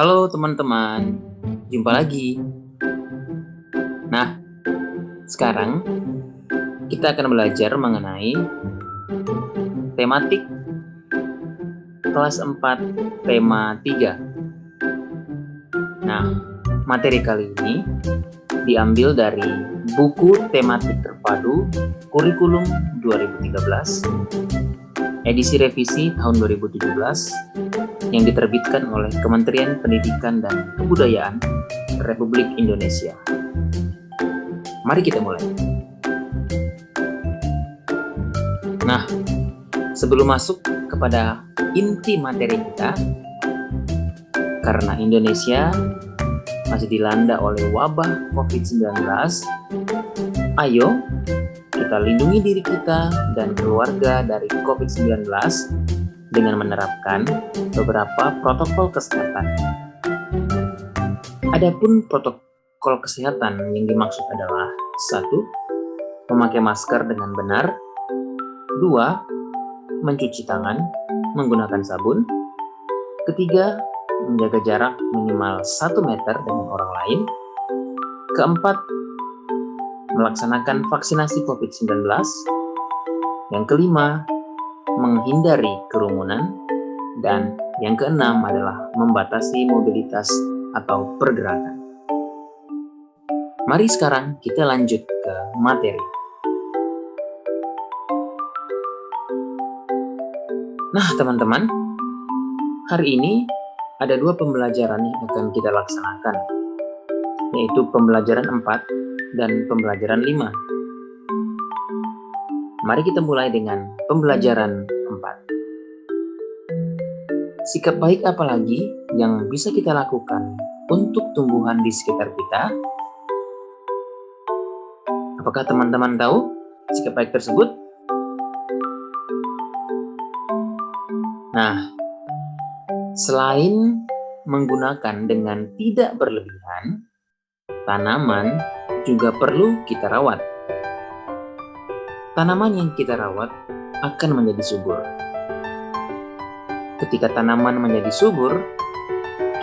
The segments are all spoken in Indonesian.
Halo teman-teman, jumpa lagi. Nah, sekarang kita akan belajar mengenai tematik kelas 4 tema 3. Nah, materi kali ini diambil dari buku tematik terpadu kurikulum 2013 edisi revisi tahun 2017 yang diterbitkan oleh Kementerian Pendidikan dan Kebudayaan Republik Indonesia. Mari kita mulai. Nah, sebelum masuk kepada inti materi kita, karena Indonesia masih dilanda oleh wabah COVID-19, ayo kita lindungi diri kita dan keluarga dari COVID-19 dengan menerapkan beberapa protokol kesehatan. Adapun protokol kesehatan yang dimaksud adalah 1. Memakai masker dengan benar. 2. Mencuci tangan menggunakan sabun. 3. Menjaga jarak minimal 1 meter dengan orang lain. 4. Melaksanakan vaksinasi COVID-19. Yang 5. Menghindari kerumunan. Dan yang 6 adalah membatasi mobilitas atau pergerakan. Mari sekarang kita lanjut ke materi. Nah teman-teman, hari ini ada 2 pembelajaran yang akan kita laksanakan, yaitu pembelajaran 4 dan pembelajaran 5. Mari kita mulai dengan pembelajaran 4. Sikap baik apa lagi yang bisa kita lakukan untuk tumbuhan di sekitar kita? Apakah teman-teman tahu sikap baik tersebut? Nah, selain menggunakan dengan tidak berlebihan, tanaman juga perlu kita rawat. Tanaman yang kita rawat akan menjadi subur. Ketika tanaman menjadi subur,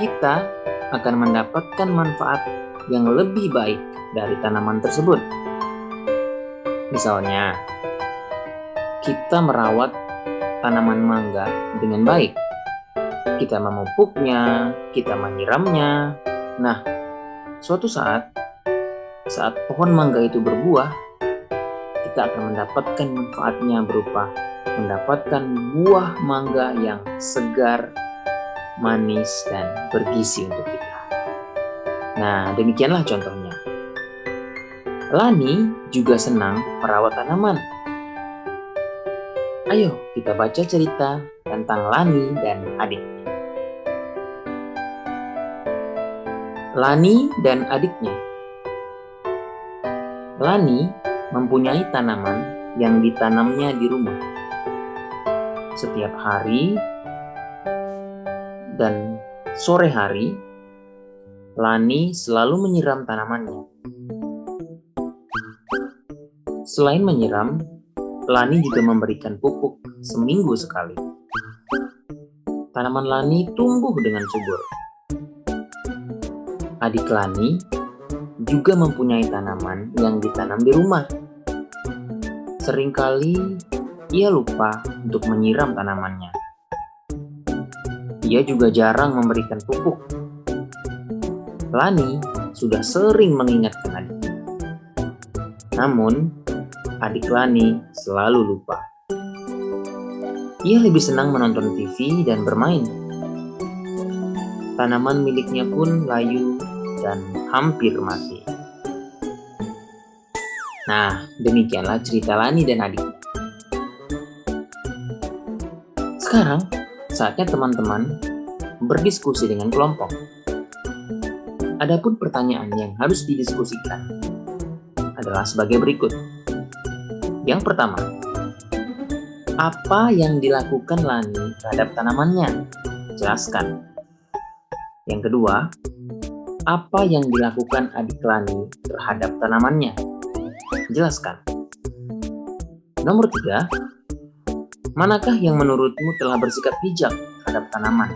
kita akan mendapatkan manfaat yang lebih baik dari tanaman tersebut. Misalnya, kita merawat tanaman mangga dengan baik. Kita memupuknya, kita menyiramnya. Nah, suatu saat pohon mangga itu berbuah, kita akan mendapatkan manfaatnya berupa mendapatkan buah mangga yang segar, manis, dan bergizi untuk kita. Nah, demikianlah contohnya. Lani juga senang merawat tanaman. Ayo kita baca cerita tentang Lani dan adiknya. Lani dan adiknya. Lani mempunyai tanaman yang ditanamnya di rumah. Setiap hari dan sore hari, Lani selalu menyiram tanamannya. Selain menyiram, Lani juga memberikan pupuk seminggu sekali. Tanaman Lani tumbuh dengan subur. Adik Lani juga mempunyai tanaman yang ditanam di rumah. Seringkali ia lupa untuk menyiram tanamannya. Ia juga jarang memberikan pupuk. Lani sudah sering mengingatkan adiknya. Namun, adik Lani selalu lupa. Ia lebih senang menonton TV dan bermain. Tanaman miliknya pun layu dan hampir mati. Nah, demikianlah cerita Lani dan adiknya. Sekarang, saatnya teman-teman berdiskusi dengan kelompok. Adapun pertanyaan yang harus didiskusikan adalah sebagai berikut. Yang pertama, apa yang dilakukan Lani terhadap tanamannya? Jelaskan. Yang kedua, apa yang dilakukan adik Lani terhadap tanamannya? Jelaskan. Nomor 3, manakah yang menurutmu telah bersikap bijak terhadap tanaman?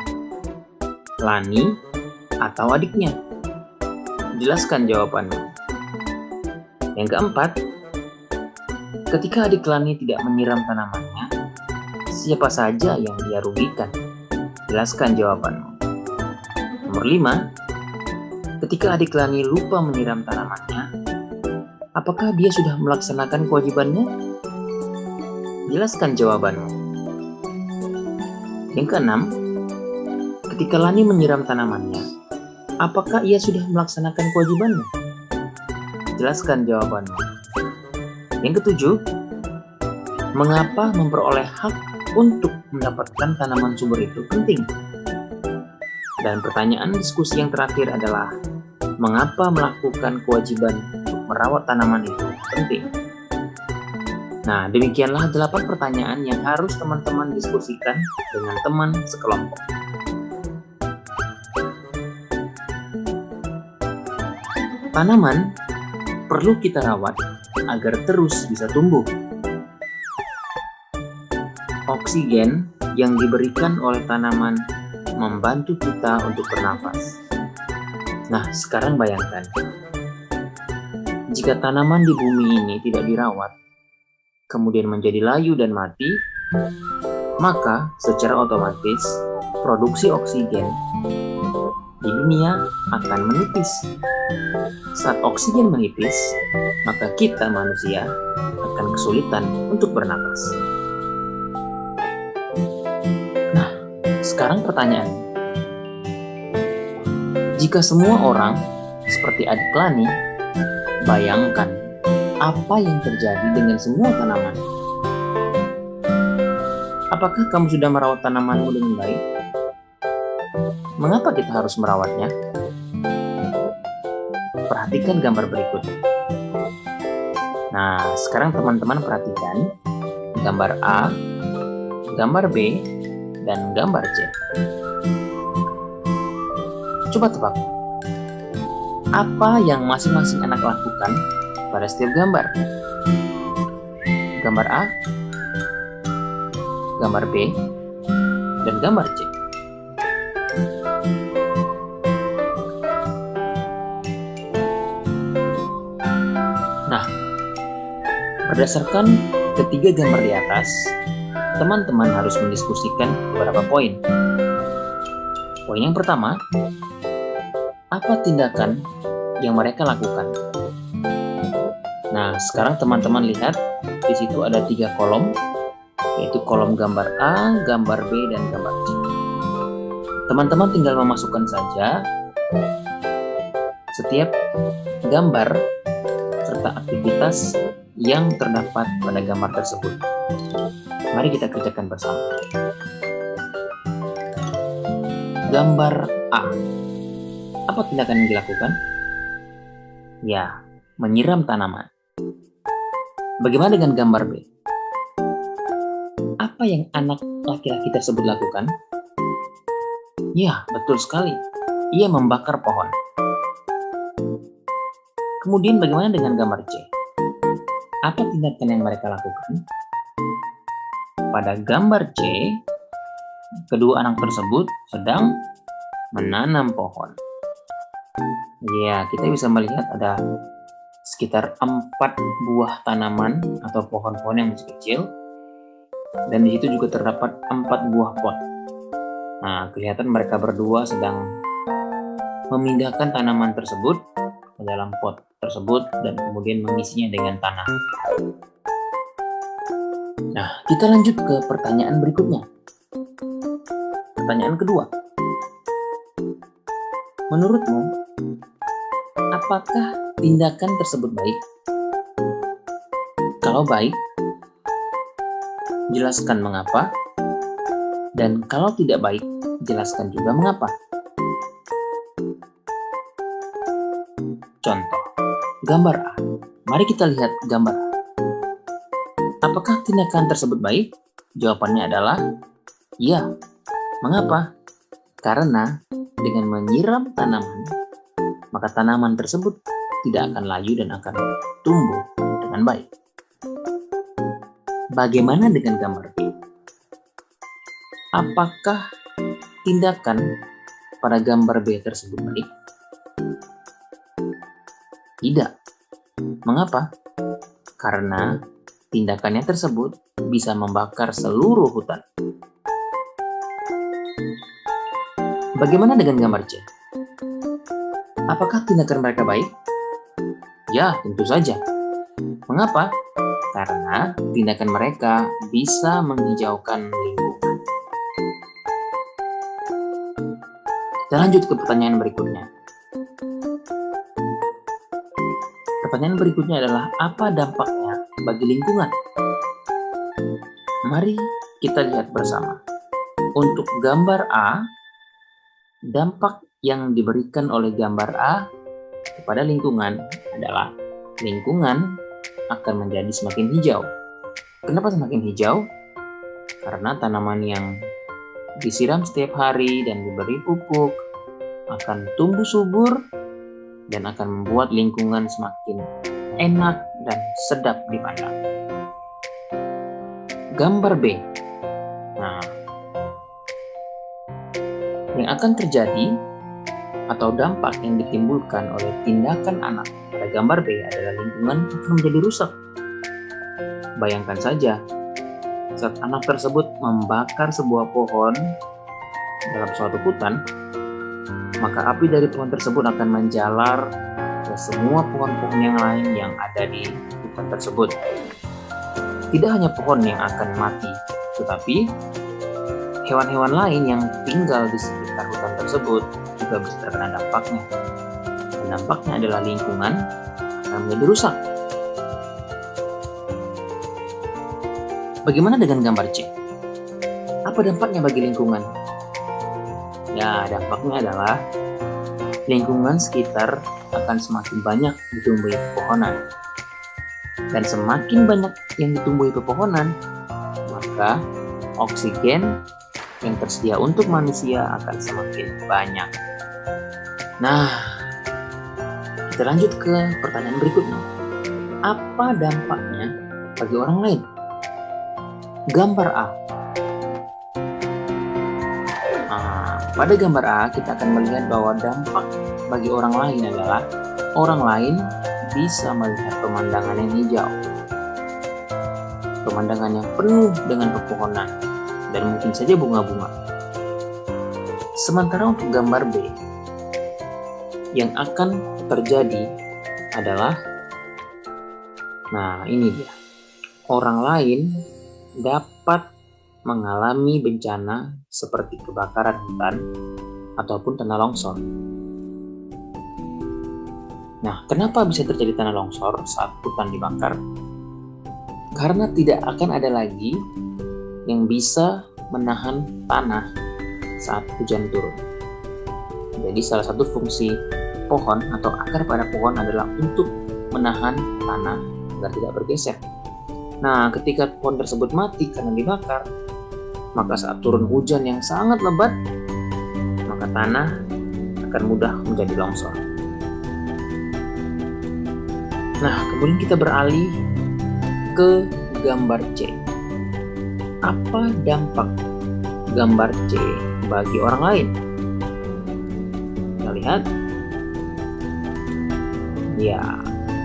Lani atau adiknya? Jelaskan jawabanmu. Yang keempat, ketika adik Lani tidak menyiram tanamannya, siapa saja yang dia rugikan? Jelaskan jawabanmu. Nomor 5, ketika adik Lani lupa menyiram tanamannya, apakah dia sudah melaksanakan kewajibannya? Jelaskan jawabanmu. Yang keenam, ketika Lani menyiram tanamannya, apakah ia sudah melaksanakan kewajibannya? Jelaskan jawabanmu. Yang ketujuh, mengapa memperoleh hak untuk mendapatkan tanaman subur itu penting? Dan pertanyaan diskusi yang terakhir adalah, mengapa melakukan kewajiban untuk merawat tanaman itu penting? Nah, demikianlah 8 pertanyaan yang harus teman-teman diskusikan dengan teman sekelompok. Tanaman perlu kita rawat agar terus bisa tumbuh. Oksigen yang diberikan oleh tanaman membantu kita untuk bernafas. Nah, sekarang bayangkan, jika tanaman di bumi ini tidak dirawat, kemudian menjadi layu dan mati, maka secara otomatis produksi oksigen di dunia akan menipis. Saat oksigen menipis, maka kita manusia akan kesulitan untuk bernapas. Nah, sekarang pertanyaan, jika semua orang seperti adik Lani, bayangkan apa yang terjadi dengan semua tanaman. Apakah kamu sudah merawat tanamanmu dengan baik? Mengapa kita harus merawatnya? Perhatikan gambar berikut. Nah, sekarang teman-teman perhatikan gambar A, gambar B, dan gambar C. Coba tebak, apa yang masing-masing anak lakukan pada setiap gambar? Gambar A, gambar B, dan gambar C. Nah, berdasarkan ketiga gambar di atas, teman-teman harus mendiskusikan beberapa poin. Poin yang pertama, apa tindakan yang mereka lakukan? Nah, sekarang teman-teman lihat, di situ ada 3 kolom, yaitu kolom gambar A, gambar B, dan gambar C. Teman-teman tinggal memasukkan saja setiap gambar serta aktivitas yang terdapat pada gambar tersebut. Mari kita kerjakan bersama. Gambar A. Apa tindakan yang dilakukan? Ya, menyiram tanaman. Bagaimana dengan gambar B? Apa yang anak laki-laki tersebut lakukan? Ya, betul sekali. Ia membakar pohon. Kemudian bagaimana dengan gambar C? Apa tindakan yang mereka lakukan? Pada gambar C, kedua anak tersebut sedang menanam pohon. Ya, kita bisa melihat ada sekitar 4 buah tanaman atau pohon-pohon yang masih kecil. Dan di situ juga terdapat 4 buah pot. Nah, kelihatan mereka berdua sedang memindahkan tanaman tersebut ke dalam pot tersebut dan kemudian mengisinya dengan tanah. Nah, kita lanjut ke pertanyaan berikutnya. Pertanyaan kedua. Menurutmu, apakah tindakan tersebut baik? Kalau baik, jelaskan mengapa. Dan kalau tidak baik, jelaskan juga mengapa. Contoh, gambar A. Mari kita lihat gambar A. Apakah tindakan tersebut baik? Jawabannya adalah ya. Mengapa? Karena dengan menyiram tanaman, maka tanaman tersebut tidak akan layu dan akan tumbuh dengan baik. Bagaimana dengan gambar B? Apakah tindakan pada gambar B tersebut baik? Tidak. Mengapa? Karena tindakannya tersebut bisa membakar seluruh hutan. Bagaimana dengan gambar C? Apakah tindakan mereka baik? Ya, tentu saja. Mengapa? Karena tindakan mereka bisa menghijaukan lingkungan. Kita lanjut ke pertanyaan berikutnya. Pertanyaan berikutnya adalah, apa dampaknya bagi lingkungan? Mari kita lihat bersama. Untuk gambar A, dampak yang diberikan oleh gambar A kepada lingkungan adalah lingkungan akan menjadi semakin hijau. Kenapa semakin hijau? Karena tanaman yang disiram setiap hari dan diberi pupuk akan tumbuh subur dan akan membuat lingkungan semakin enak dan sedap dipandang. Gambar B. Nah, yang akan terjadi atau dampak yang ditimbulkan oleh tindakan anak pada gambar B adalah lingkungan akan menjadi rusak. Bayangkan saja, saat anak tersebut membakar sebuah pohon dalam suatu hutan, maka api dari pohon tersebut akan menjalar ke semua pohon-pohon yang lain yang ada di hutan tersebut. Tidak hanya pohon yang akan mati, tetapi hewan-hewan lain yang tinggal di sekitar hutan tersebut juga bisa terkena dampaknya. Dan dampaknya adalah lingkungan akan menjadi rusak. Bagaimana dengan gambar C? Apa dampaknya bagi lingkungan? Ya, dampaknya adalah lingkungan sekitar akan semakin banyak ditumbuhi pepohonan. Dan semakin banyak yang ditumbuhi pepohonan, maka oksigen yang tersedia untuk manusia akan semakin banyak. Nah, kita lanjut ke pertanyaan berikutnya. Apa dampaknya bagi orang lain? Gambar A. Pada gambar A, kita akan melihat bahwa dampak bagi orang lain adalah orang lain bisa melihat pemandangan yang hijau, pemandangan yang penuh dengan pepohonan, dan mungkin saja bunga-bunga. Sementara untuk gambar B, yang akan terjadi adalah, nah ini dia, orang lain dapat mengalami bencana seperti kebakaran hutan ataupun tanah longsor. Nah, kenapa bisa terjadi tanah longsor saat hutan dibakar? Karena tidak akan ada lagi yang bisa menahan tanah saat hujan turun. Jadi salah satu fungsi pohon atau akar pada pohon adalah untuk menahan tanah agar tidak bergeser. Nah, ketika pohon tersebut mati karena dibakar, maka saat turun hujan yang sangat lebat, maka tanah akan mudah menjadi longsor. Nah, kemudian kita beralih ke gambar C. Apa dampak gambar C bagi orang lain? Kita lihat. Ya,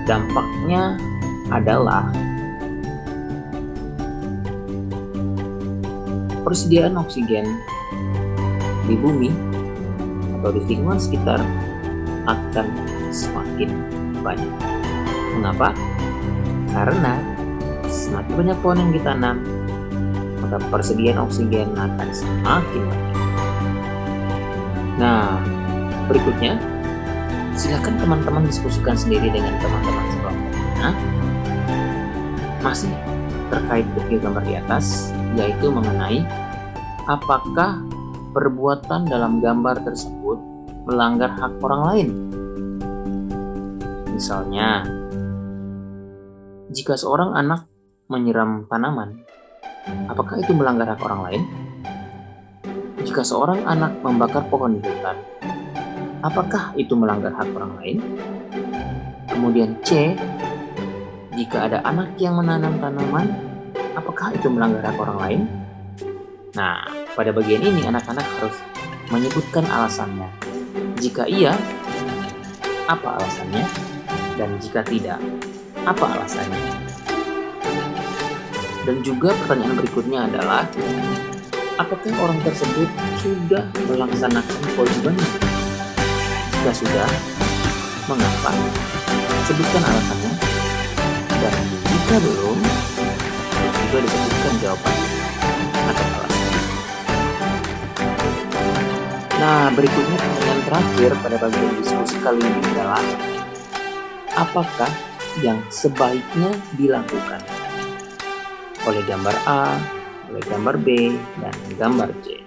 dampaknya adalah persediaan oksigen di bumi atau di lingkungan sekitar akan semakin banyak. Mengapa? Karena semakin banyak pohon yang ditanam, maka persediaan oksigen akan semakin banyak. Nah, berikutnya, silakan teman-teman diskusikan sendiri dengan teman-teman sekelompoknya. Masih terkait dengan gambar di atas, yaitu mengenai apakah perbuatan dalam gambar tersebut melanggar hak orang lain. Misalnya, jika seorang anak menyiram tanaman, apakah itu melanggar hak orang lain? Jika seorang anak membakar pohon di hutan, apakah itu melanggar hak orang lain? Kemudian C, jika ada anak yang menanam tanaman, apakah itu melanggar hak orang lain? Nah, pada bagian ini anak-anak harus menyebutkan alasannya. Jika iya, apa alasannya? Dan jika tidak, apa alasannya? Dan juga pertanyaan berikutnya adalah, apakah orang tersebut sudah melaksanakan kewajibannya? Jika sudah, mengapa? Sebutkan alasannya. Dan jika belum, juga disebutkan jawabannya atau alasannya. Nah, berikutnya pertanyaan terakhir pada bagian diskusi kali ini adalah, apakah yang sebaiknya dilakukan oleh gambar A, oleh gambar B, dan gambar C?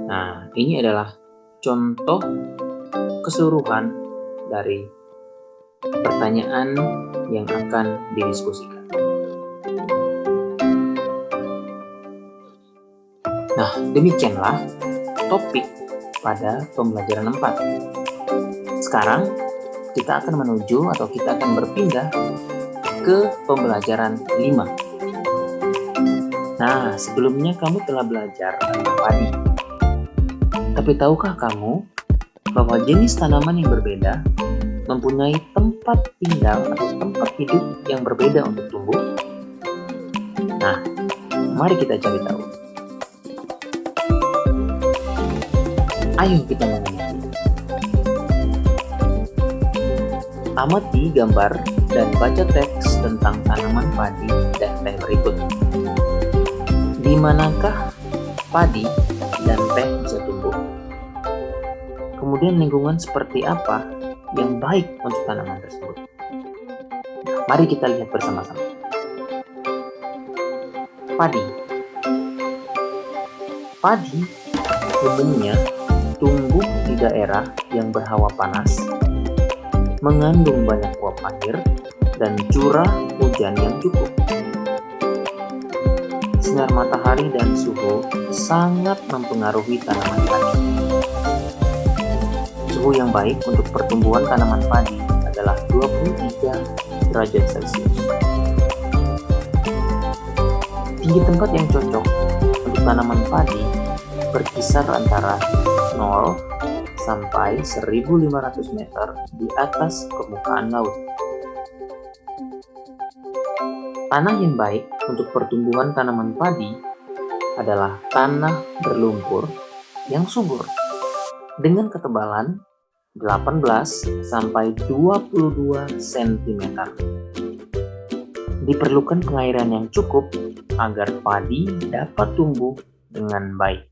Nah, ini adalah contoh keseluruhan dari pertanyaan yang akan didiskusikan. Nah, demikianlah topik pada pembelajaran 4. Sekarang kita akan menuju atau kita akan berpindah ke pembelajaran 5. Nah, sebelumnya kamu telah belajar tentang padi. Tapi tahukah kamu bahwa jenis tanaman yang berbeda mempunyai tempat tinggal atau tempat hidup yang berbeda untuk tumbuh? Nah, mari kita cari tahu. Ayo kita meneliti. Amati gambar dan baca teks tentang tanaman padi dan teh berikut. Di manakah padi dan teh bisa tumbuh? Kemudian lingkungan seperti apa yang baik untuk tanaman tersebut? Mari kita lihat bersama-sama. Padi. Padi umumnya tumbuh di daerah yang berhawa panas, mengandung banyak uap air, dan curah hujan yang cukup. Sinar matahari dan suhu sangat mempengaruhi tanaman padi. Suhu yang baik untuk pertumbuhan tanaman padi adalah 23 derajat Celcius. Tinggi tempat yang cocok untuk tanaman padi berkisar antara 0 sampai 1.500 meter di atas permukaan laut. Tanah yang baik untuk pertumbuhan tanaman padi adalah tanah berlumpur yang subur dengan ketebalan 18 sampai 22 cm. Diperlukan pengairan yang cukup agar padi dapat tumbuh dengan baik.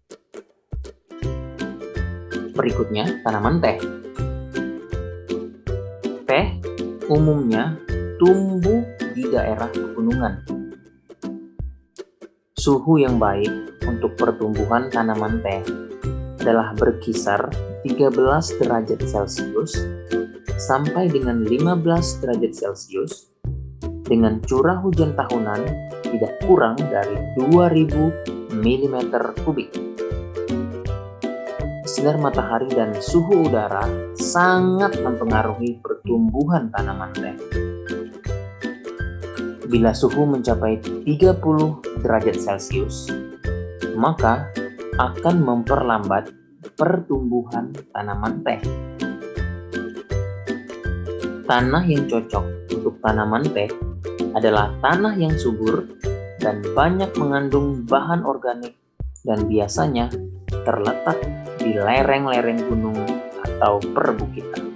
Berikutnya, tanaman teh. Teh umumnya tumbuh di daerah pegunungan. Suhu yang baik untuk pertumbuhan tanaman teh adalah berkisar 13 derajat Celcius sampai dengan 15 derajat Celcius dengan curah hujan tahunan tidak kurang dari 2000 mm kubik. Sinar matahari dan suhu udara sangat mempengaruhi pertumbuhan tanaman teh. Bila suhu mencapai 30 derajat Celcius, maka akan memperlambat pertumbuhan tanaman teh. Tanah yang cocok untuk tanaman teh adalah tanah yang subur dan banyak mengandung bahan organik dan biasanya terletak di lereng-lereng gunung atau perbukitan.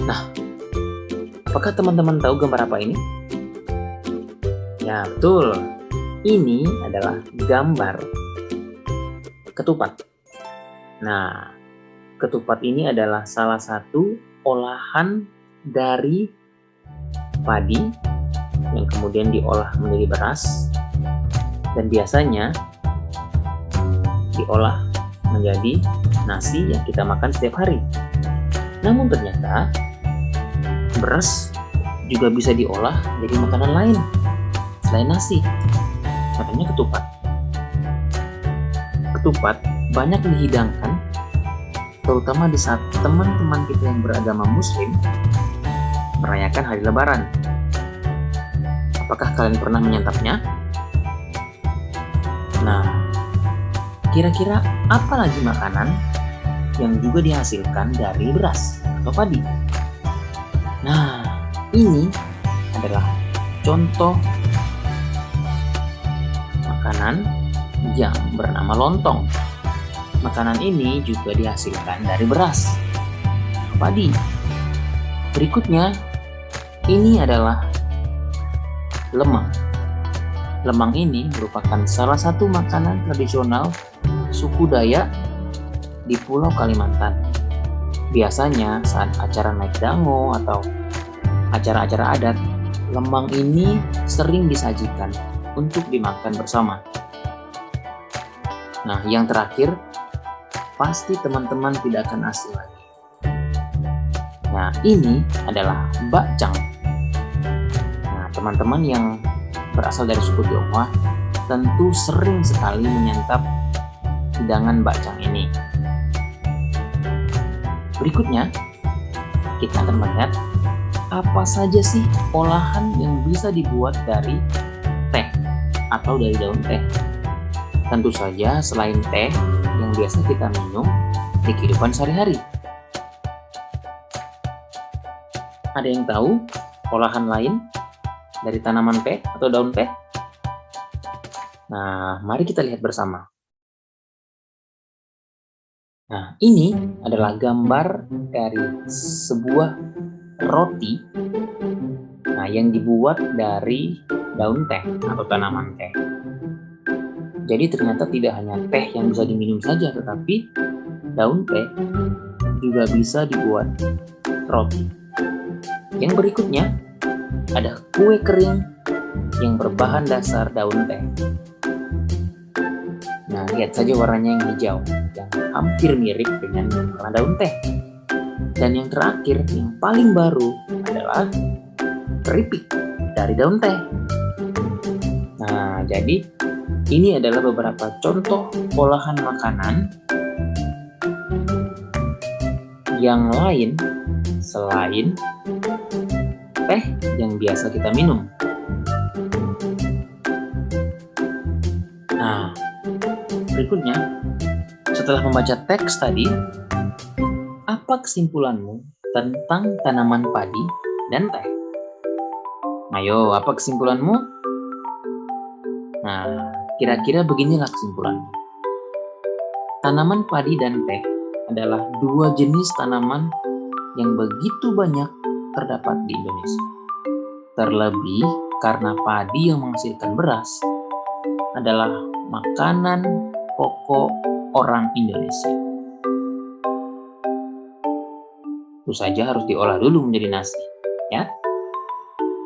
Nah, apakah teman-teman tahu gambar apa ini? Ya, betul. Ini adalah gambar ketupat. Nah, ketupat ini adalah salah satu olahan dari padi yang kemudian diolah menjadi beras dan biasanya diolah menjadi nasi yang kita makan setiap hari. Namun ternyata beras juga bisa diolah jadi makanan lain selain nasi, contohnya ketupat. Ketupat banyak dihidangkan terutama di saat teman-teman kita yang beragama Muslim merayakan hari Lebaran. Apakah kalian pernah menyantapnya? Nah, kira-kira apa lagi makanan yang juga dihasilkan dari beras atau padi? Nah, ini adalah contoh makanan yang bernama lontong. Makanan ini juga dihasilkan dari beras atau padi. Berikutnya, ini adalah lemang. Lemang ini merupakan salah satu makanan tradisional suku Dayak di Pulau Kalimantan. Biasanya saat acara naik dango atau acara-acara adat, lemang ini sering disajikan untuk dimakan bersama. Nah, yang terakhir, pasti teman-teman tidak akan asing lagi. Nah, ini adalah bakcang. Nah, teman-teman yang berasal dari suku Tionghoa tentu sering sekali menyantap hidangan bakcang ini. Berikutnya, kita akan melihat apa saja sih olahan yang bisa dibuat dari teh atau dari daun teh. Tentu saja selain teh yang biasa kita minum di kehidupan sehari-hari. Ada yang tahu olahan lain dari tanaman teh atau daun teh? Nah, mari kita lihat bersama. Nah, ini adalah gambar dari sebuah roti yang dibuat dari daun teh atau tanaman teh. Jadi ternyata tidak hanya teh yang bisa diminum saja, tetapi daun teh juga bisa dibuat roti. Yang berikutnya ada kue kering yang berbahan dasar daun teh. Nah, lihat saja warnanya yang hijau, yang hampir mirip dengan warna daun teh. Dan yang terakhir, yang paling baru adalah keripik dari daun teh. Nah, jadi ini adalah beberapa contoh olahan makanan yang lain selain teh yang biasa kita minum. Nah, berikutnya, setelah membaca teks tadi, apa kesimpulanmu tentang tanaman padi dan teh? Ayo, apa kesimpulanmu? Nah, kira-kira beginilah kesimpulanmu. Tanaman padi dan teh adalah dua jenis tanaman yang begitu banyak terdapat di Indonesia. Terlebih karena padi yang menghasilkan beras adalah makanan pokok orang Indonesia. Itu saja harus diolah dulu menjadi nasi, ya.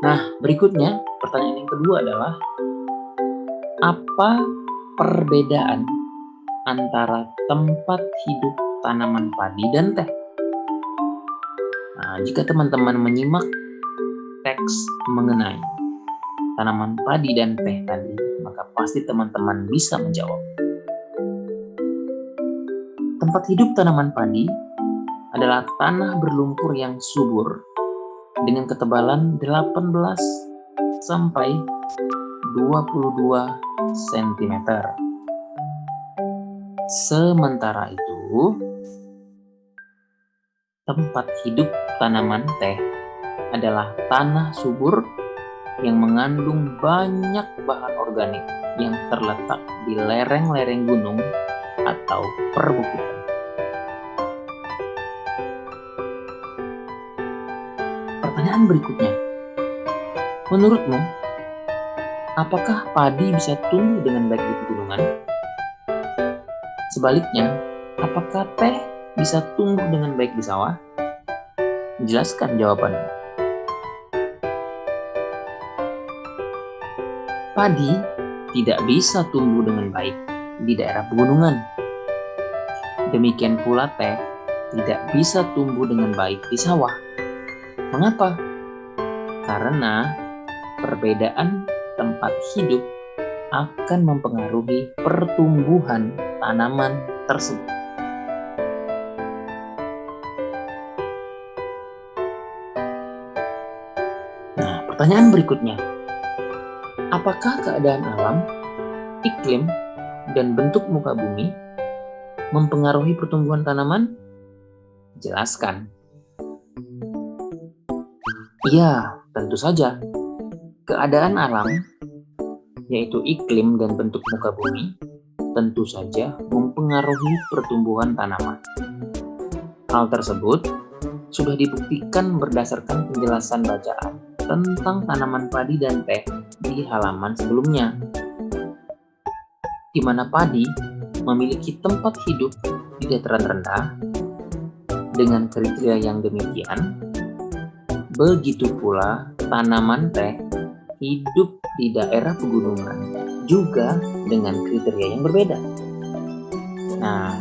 Nah, berikutnya pertanyaan yang kedua adalah apa perbedaan antara tempat hidup tanaman padi dan teh? Nah, jika teman-teman menyimak teks mengenai tanaman padi dan teh tadi, maka pasti teman-teman bisa menjawab. Tempat hidup tanaman padi adalah tanah berlumpur yang subur dengan ketebalan 18 sampai 22 cm. Sementara itu, tempat hidup tanaman teh adalah tanah subur yang mengandung banyak bahan organik yang terletak di lereng-lereng gunung atau perbukitan. Pertanyaan berikutnya, menurutmu, apakah padi bisa tumbuh dengan baik di pegunungan? Sebaliknya, apakah teh bisa tumbuh dengan baik di sawah? Jelaskan jawabannya. Padi tidak bisa tumbuh dengan baik di daerah pegunungan. Demikian pula teh tidak bisa tumbuh dengan baik di sawah. Mengapa? Karena perbedaan tempat hidup akan mempengaruhi pertumbuhan tanaman tersebut. Pertanyaan berikutnya, apakah keadaan alam, iklim, dan bentuk muka bumi mempengaruhi pertumbuhan tanaman? Jelaskan. Iya, tentu saja. Keadaan alam, yaitu iklim dan bentuk muka bumi, tentu saja mempengaruhi pertumbuhan tanaman. Hal tersebut sudah dibuktikan berdasarkan penjelasan bacaan tentang tanaman padi dan teh di halaman sebelumnya, di mana padi memiliki tempat hidup di dataran rendah dengan kriteria yang demikian. Begitu pula tanaman teh hidup di daerah pegunungan juga dengan kriteria yang berbeda. Nah,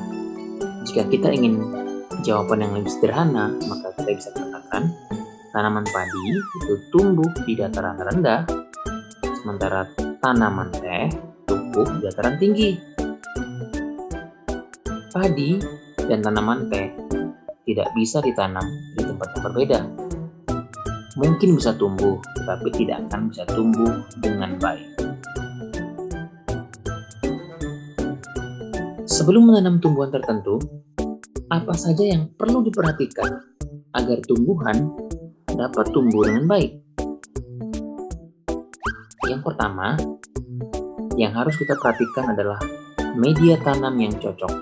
jika kita ingin jawaban yang lebih sederhana, maka kita bisa katakan tanaman padi itu tumbuh di dataran rendah, sementara tanaman teh tumbuh di dataran tinggi. Padi dan tanaman teh tidak bisa ditanam di tempat yang berbeda. Mungkin bisa tumbuh, tetapi tidak akan bisa tumbuh dengan baik. Sebelum menanam tumbuhan tertentu, apa saja yang perlu diperhatikan agar tumbuhan dapat tumbuh dengan baik? Yang pertama, yang harus kita perhatikan adalah media tanam yang cocok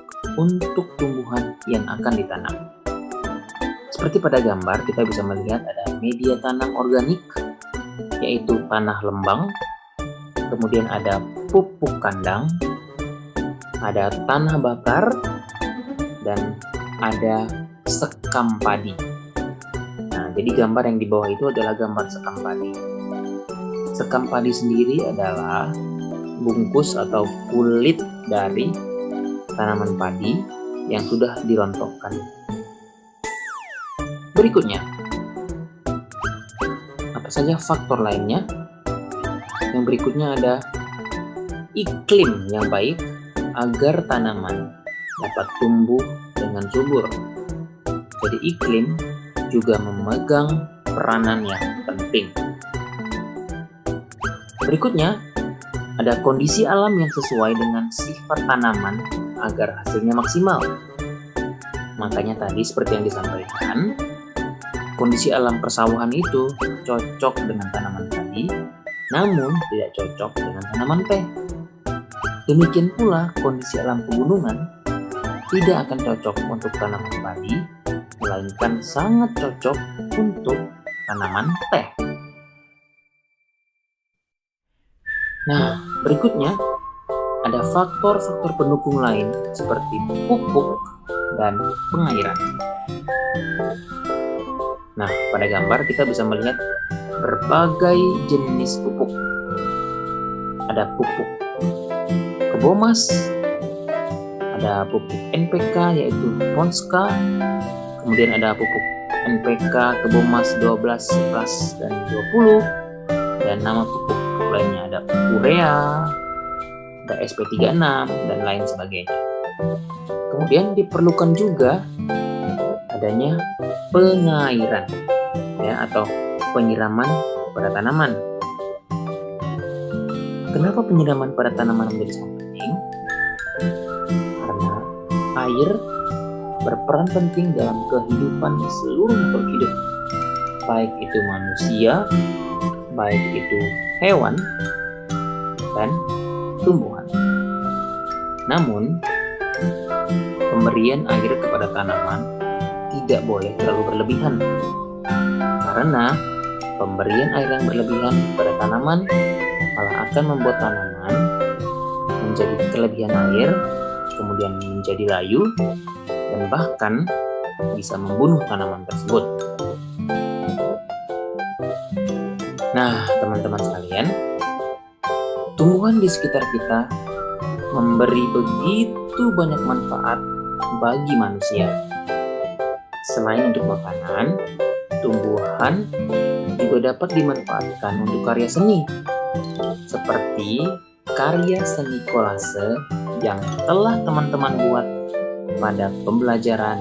untuk tumbuhan yang akan ditanam. Seperti pada gambar, kita bisa melihat ada media tanam organik, yaitu tanah lembang, kemudian ada pupuk kandang, ada tanah bakar, dan ada sekam padi. Nah, jadi gambar yang di bawah itu adalah gambar sekam padi. Sekam padi sendiri adalah bungkus atau kulit dari tanaman padi yang sudah dirontokkan. Berikutnya, apa saja faktor lainnya? Yang berikutnya ada iklim yang baik agar tanaman dapat tumbuh dengan subur. Jadi iklim juga memegang peranan yang penting. Berikutnya, ada kondisi alam yang sesuai dengan sifat tanaman agar hasilnya maksimal. Makanya tadi seperti yang disampaikan, kondisi alam persawahan itu cocok dengan tanaman padi, namun tidak cocok dengan tanaman teh. Demikian pula kondisi alam pegunungan tidak akan cocok untuk tanaman padi, melainkan sangat cocok untuk tanaman teh. Nah, berikutnya ada faktor-faktor pendukung lain seperti pupuk dan pengairan. Nah, pada gambar kita bisa melihat berbagai jenis pupuk. Ada pupuk Kebomas, ada pupuk NPK yaitu Ponska, kemudian ada pupuk NPK Kebomas 12, 11, dan 20, dan nama pupuk lainnya ada urea, ada SP36, dan lain sebagainya. Kemudian diperlukan juga adanya pengairan, ya, atau penyiraman pada tanaman. Kenapa penyiraman pada tanaman menjadi sangat penting? Karena air berperan penting dalam kehidupan seluruh makhluk hidup, baik itu manusia, baik itu hewan, dan tumbuhan. Namun, pemberian air kepada tanaman tidak boleh terlalu berlebihan, karena pemberian air yang berlebihan pada tanaman malah akan membuat tanaman menjadi kelebihan air, kemudian menjadi layu, dan bahkan bisa membunuh tanaman tersebut. Nah, teman-teman sekalian, tumbuhan di sekitar kita memberi begitu banyak manfaat bagi manusia. Selain untuk makanan, tumbuhan juga dapat dimanfaatkan untuk karya seni, seperti karya seni kolase yang telah teman-teman buat pada pembelajaran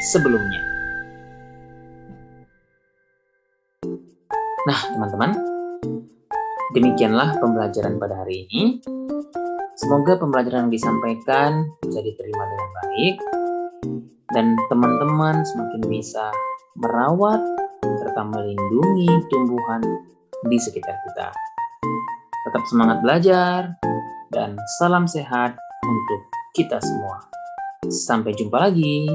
sebelumnya. Nah, teman-teman, demikianlah pembelajaran pada hari ini. Semoga pembelajaran yang disampaikan bisa diterima dengan baik dan teman-teman semakin bisa merawat serta melindungi tumbuhan di sekitar kita. Tetap semangat belajar dan salam sehat untuk kita semua. Sampai jumpa lagi.